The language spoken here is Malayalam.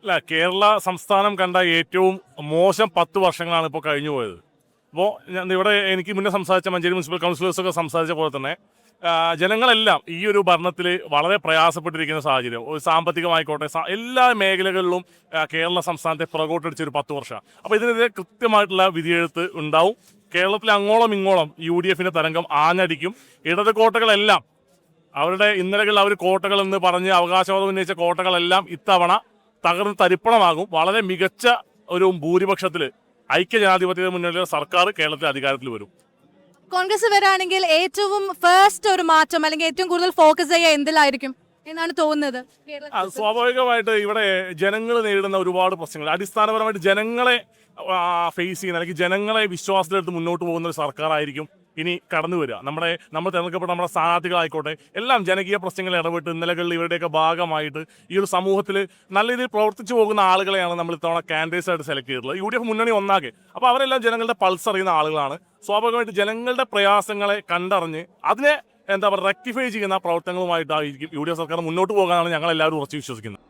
അല്ല, കേരള സംസ്ഥാനം കണ്ട ഏറ്റവും മോശം 10 വർഷങ്ങളാണ് ഇപ്പോൾ കഴിഞ്ഞു പോയത്. അപ്പോൾ ഇവിടെ എനിക്ക് മുന്നേ സംസാരിച്ച മഞ്ചേരി മുനിസിപ്പൽ കൗൺസിലേഴ്സൊക്കെ സംസാരിച്ച പോലെ തന്നെ ജനങ്ങളെല്ലാം ഈ ഒരു ഭരണത്തിൽ വളരെ പ്രയാസപ്പെട്ടിരിക്കുന്ന സാഹചര്യം, ഒരു സാമ്പത്തികമായിക്കോട്ടെ എല്ലാ മേഖലകളിലും കേരള സംസ്ഥാനത്തെ പുറകോട്ടടിച്ച ഒരു 10 വർഷം. അപ്പോൾ ഇതിനെതിരെ കൃത്യമായിട്ടുള്ള വിധിയെഴുത്ത് ഉണ്ടാവും. കേരളത്തിൽ അങ്ങോളം ഇങ്ങോളം UDF തരംഗം ആഞ്ഞടിക്കും. ഇടത് കോട്ടകളെല്ലാം അവരുടെ ഇന്നലകളിൽ അവർ കോട്ടകൾ എന്ന് പറഞ്ഞ് അവകാശവാദം ഉന്നയിച്ച കോട്ടകളെല്ലാം ഇത്തവണ തകർന്ന് തരിപ്പണമാകും. വളരെ മികച്ച ഒരു ഭൂരിപക്ഷത്തിൽ ഐക്യ ജനാധിപത്യ മുന്നണിയിലെ സർക്കാർ കേരളത്തിൽ അധികാരത്തിൽ വരും. കോൺഗ്രസ് വരാണെങ്കിൽ ഏറ്റവും ഫസ്റ്റ് ഒരു മാറ്റം അല്ലെങ്കിൽ ഏറ്റവും കൂടുതൽ ഫോക്കസ് ചെയ്യുക എന്തിലായിരിക്കും എന്നാണ് തോന്നുന്നത്? സ്വാഭാവികമായിട്ട് ഇവിടെ ജനങ്ങൾ നേരിടുന്ന ഒരുപാട് പ്രശ്നങ്ങൾ, അടിസ്ഥാനപരമായിട്ട് ജനങ്ങളെ ഫേസ് ചെയ്യുന്ന അല്ലെങ്കിൽ ജനങ്ങളെ വിശ്വാസത്തിലെടുത്ത് മുന്നോട്ട് പോകുന്ന ഒരു സർക്കാരായിരിക്കും ഇനി കടന്നു വരിക. നമ്മൾ തിരഞ്ഞെടുക്കപ്പെട്ട നമ്മുടെ സ്ഥാനാർത്ഥികളായിക്കോട്ടെ എല്ലാം ജനകീയ പ്രശ്നങ്ങളിൽ ഇടപെട്ട് ഇന്നലകളിൽ ഇവരുടെയൊക്കെ ഭാഗമായിട്ട് ഈ ഒരു സമൂഹത്തിൽ നല്ല രീതിയിൽ പ്രവർത്തിച്ചു പോകുന്ന ആളുകളെയാണ് നമ്മൾ ഇത്തവണ കാൻഡിഡേറ്റ്സ് ആയിട്ട് സെലക്ട് ചെയ്തിട്ടുള്ളത്. UDF മുന്നണി ഒന്നാകെ. അപ്പോൾ അവരെല്ലാം ജനങ്ങളുടെ പൾസ് അറിയുന്ന ആളുകളാണ്. സ്വാഭാവികമായിട്ട് ജനങ്ങളുടെ പ്രയാസങ്ങളെ കണ്ടറിഞ്ഞ് അതിനെ റെക്ടിഫൈ ചെയ്യുന്ന പ്രവർത്തനങ്ങളുമായിട്ടായിരിക്കും UDF സർക്കാർ മുന്നോട്ട് പോകാനാണ് ഞങ്ങൾ എല്ലാവരും ഉറച്ചു വിശ്വസിക്കുന്നത്.